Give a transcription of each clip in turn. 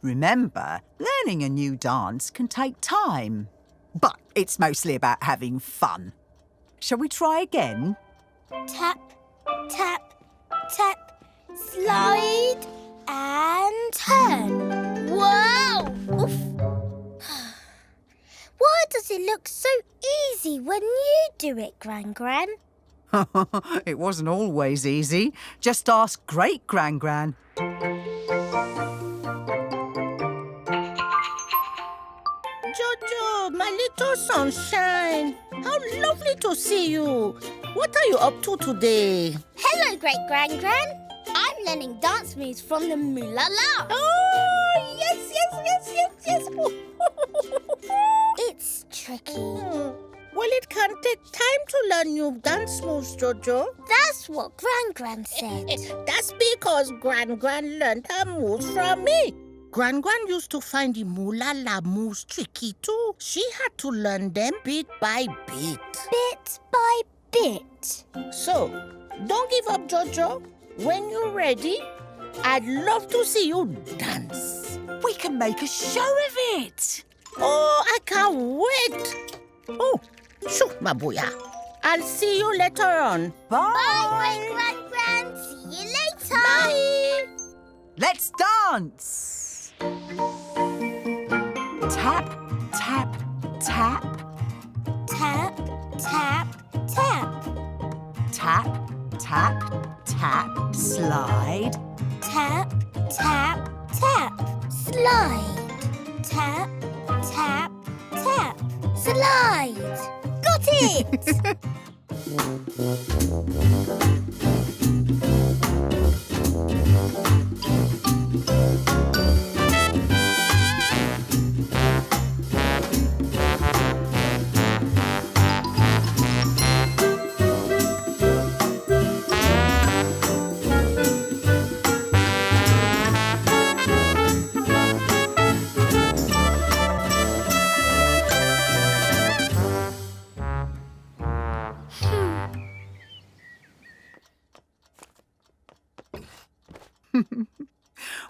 Remember, learning a new dance can take time, but it's mostly about having fun. Shall we try again? Tap, tap, tap, slide and turn. Wow! Oof. Why does it look so easy when you do it, Gran? It wasn't always easy. Just ask Great-Gran. Jojo, my little sunshine. How lovely to see you. What are you up to today? Hello, Great-Gran. I'm learning dance moves from the Moolah-La. Oh, yes. It's tricky. Well, it can take time to learn new dance moves, Jojo. That's what Gran said. That's because Gran learned her moves from me. Gran used to find the Moolah-La moves tricky too. She had to learn them bit by bit. Bit by bit. So, don't give up, Jojo. When you're ready, I'd love to see you dance. We can make a show of it. Oh, I can't wait. Oh, shoo, Mabuya. I'll see you later on. Bye. Bye, Gran. See you later. Bye. Let's dance. Tap, tap, tap. Tap, tap, tap. Tap, tap, tap. Slide. Tap, tap, tap. Slide. Tap, tap, tap. Slide. Got it!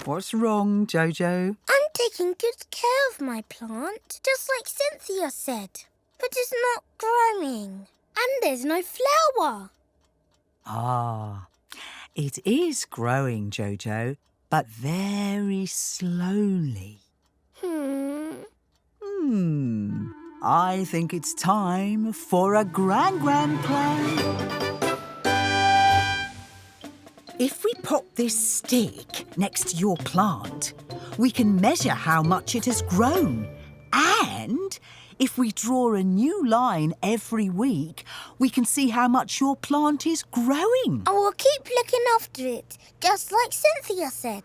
What's wrong, Jojo? I'm taking good care of my plant, just like Cynthia said. But it's not growing. And there's no flower. Ah, it is growing, Jojo, but very slowly. I think it's time for a Gran plan. If we pop this stick next to your plant, we can measure how much it has grown. And if we draw a new line every week, we can see how much your plant is growing. I will keep looking after it, just like Cynthia said.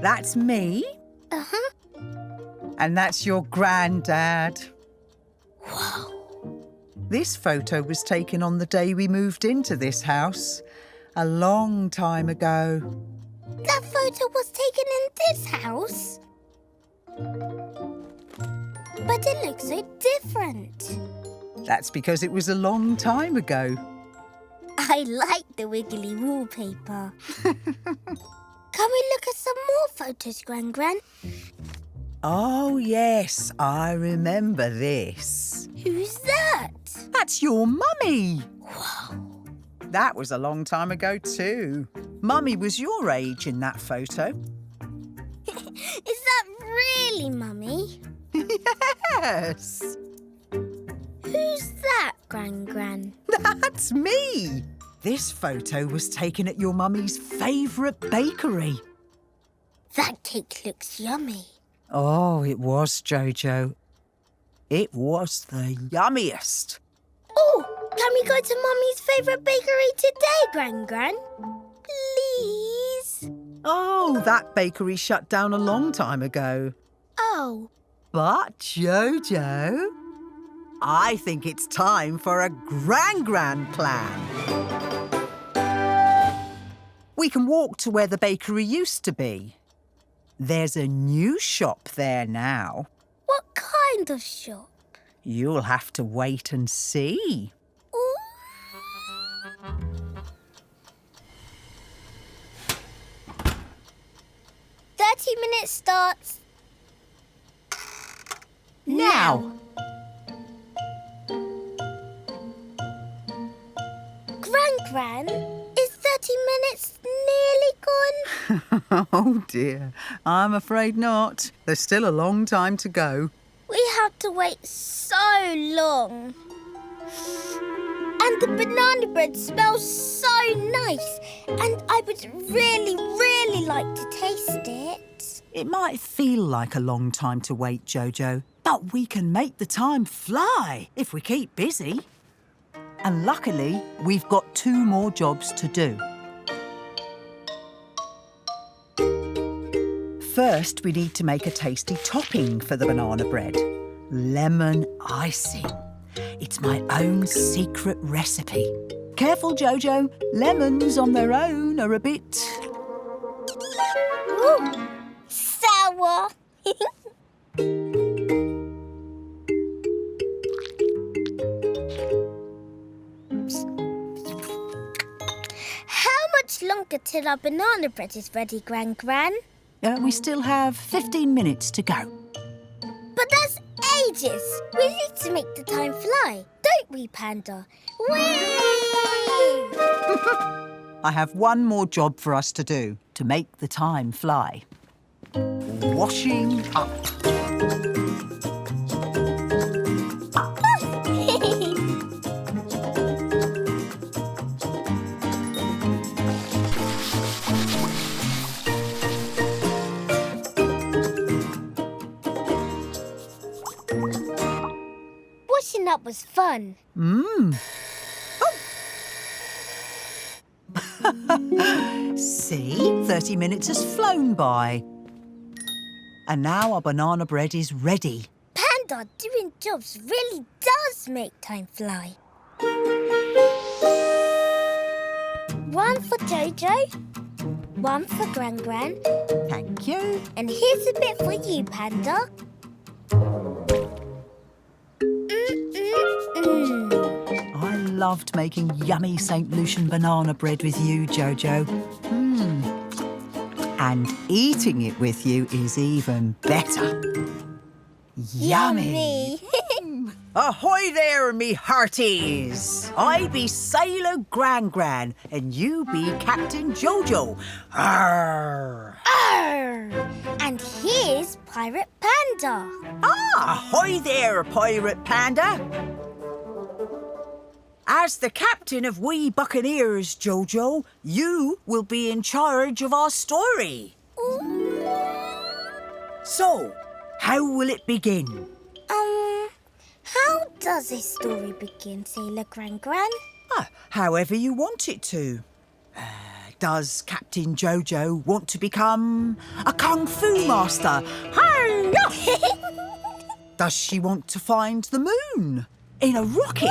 That's me. Uh-huh. And that's your granddad. Wow. This photo was taken on the day we moved into this house, a long time ago. That photo was taken in this house. But it looks so different. That's because it was a long time ago. I like the wiggly wallpaper. Can we look at some more photos, Gran? Oh, yes, I remember this. Who's that? That's your mummy. Wow. That was a long time ago too. Mummy was your age in that photo. Is that really Mummy? Yes. Who's that, Gran? That's me. This photo was taken at your mummy's favourite bakery. That cake looks yummy. Oh, it was, Jojo. It was the yummiest. Oh, can we go to Mummy's favourite bakery today, Gran? Please? Oh, that bakery shut down a long time ago. Oh. But, Jojo, I think it's time for a Gran plan. We can walk to where the bakery used to be. There's a new shop there now. What kind of shop? You'll have to wait and see. Ooh. 30 minutes starts Now. Gran, is 30 minutes nearly gone? Oh, dear. I'm afraid not. There's still a long time to go. We have to wait so long. And the banana bread smells so nice. And I would really, really like to taste it. It might feel like a long time to wait, Jojo, but we can make the time fly if we keep busy. And luckily, we've got 2 more jobs to do. First, we need to make a tasty topping for the banana bread. Lemon icing. It's my own secret recipe. Careful, Jojo. Lemons on their own are a bit... Ooh, sour. How much longer till our banana bread is ready, Gran? we still have 15 minutes to go. But that's ages. We need to make the time fly, don't we, Panda? Whee! I have one more job for us to do to make the time fly. Washing up. Washing up was fun. See, 30 minutes has flown by. And now our banana bread is ready. Panda doing jobs really does make time fly. One for Jojo, one for Gran, Thank you. and here's a bit for you, Panda. I loved making yummy St. Lucian banana bread with you, Jojo. And eating it with you is even better. Yummy. Ahoy there, me hearties! I be Sailor Gran, and you be Captain Jojo. Arr! Arr! And here's Pirate Panda. Ahoy there, Pirate Panda! As the captain of we Buccaneers, Jojo, you will be in charge of our story. Ooh. So, how will it begin? How does this story begin, Sailor Gran? However you want it to. Does Captain Jojo want to become a kung fu master? Hi-ya! Does she want to find the moon in a rocket?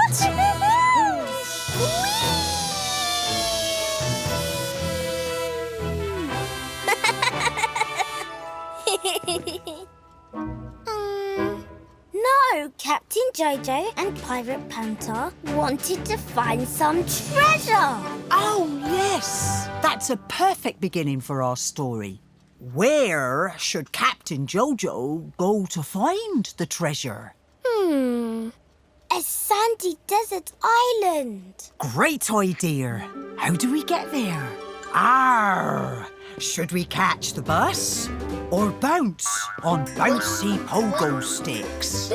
No, Captain Jojo and Pirate Panda wanted to find some treasure. Oh, yes. That's a perfect beginning for our story. Where should Captain Jojo go to find the treasure? A sandy desert island. Great idea. How do we get there? Arr! Should we catch the bus or bounce on bouncy pogo sticks?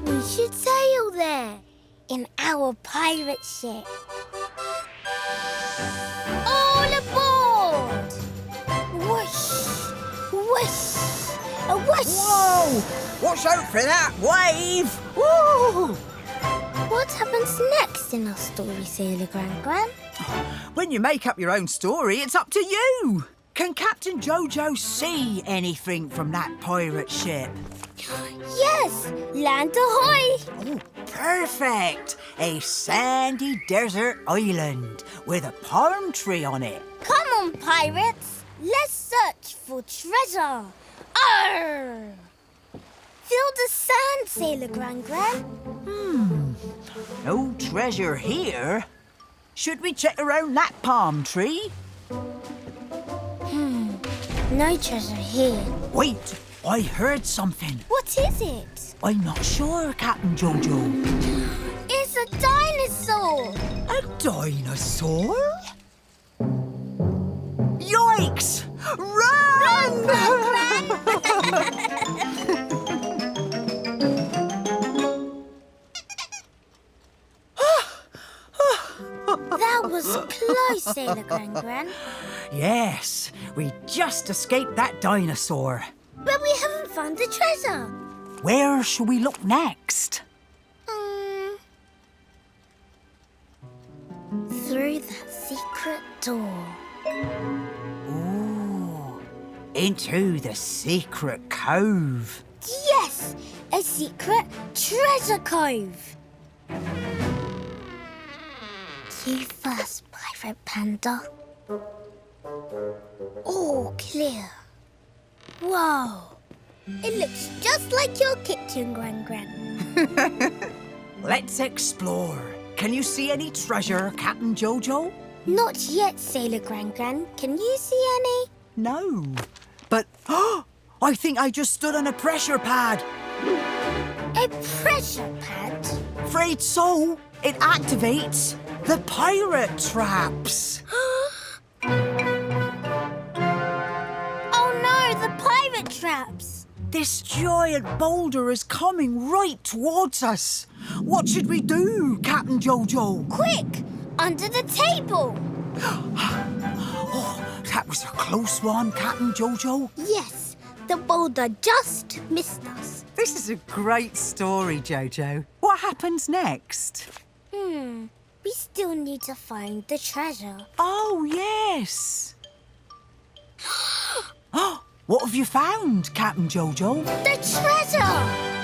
We should sail there in our pirate ship. Whoosh! Whoa! Watch out for that wave! Woo! What happens next in our story, Sailor Gran? When you make up your own story, it's up to you. Can Captain Jojo see anything from that pirate ship? Yes! Land ahoy! Oh, perfect! A sandy desert island with a palm tree on it. Come on, pirates! Let's search for treasure! Arr! Feel the sand, Sailor Gran. No treasure here. Should we check around that palm tree? No treasure here. Wait, I heard something. What is it? I'm not sure, Captain Jojo. It's a dinosaur! A dinosaur? Yikes! Run! That was close, Sailor Gran. Yes, we just escaped that dinosaur. But we haven't found the treasure. Where shall we look next? Through that secret door. Ooh, into the secret cove. Yes! A secret treasure cove. You first, Pirate Panda. All clear. Whoa! It looks just like your kitchen, Gran. Let's explore. Can you see any treasure, Captain Jojo? Not yet, Sailor Gran. Can you see any? No. But I think I just stood on a pressure pad. A pressure pad? Afraid so. It activates the pirate traps. Oh no, the pirate traps! This giant boulder is coming right towards us. What should we do, Captain Jojo? Quick! Under the table! Oh, that was a close one, Captain Jojo. Yes, the boulder just missed us. This is a great story, Jojo. What happens next? We still need to find the treasure. Oh, yes. Oh, what have you found, Captain Jojo? The treasure!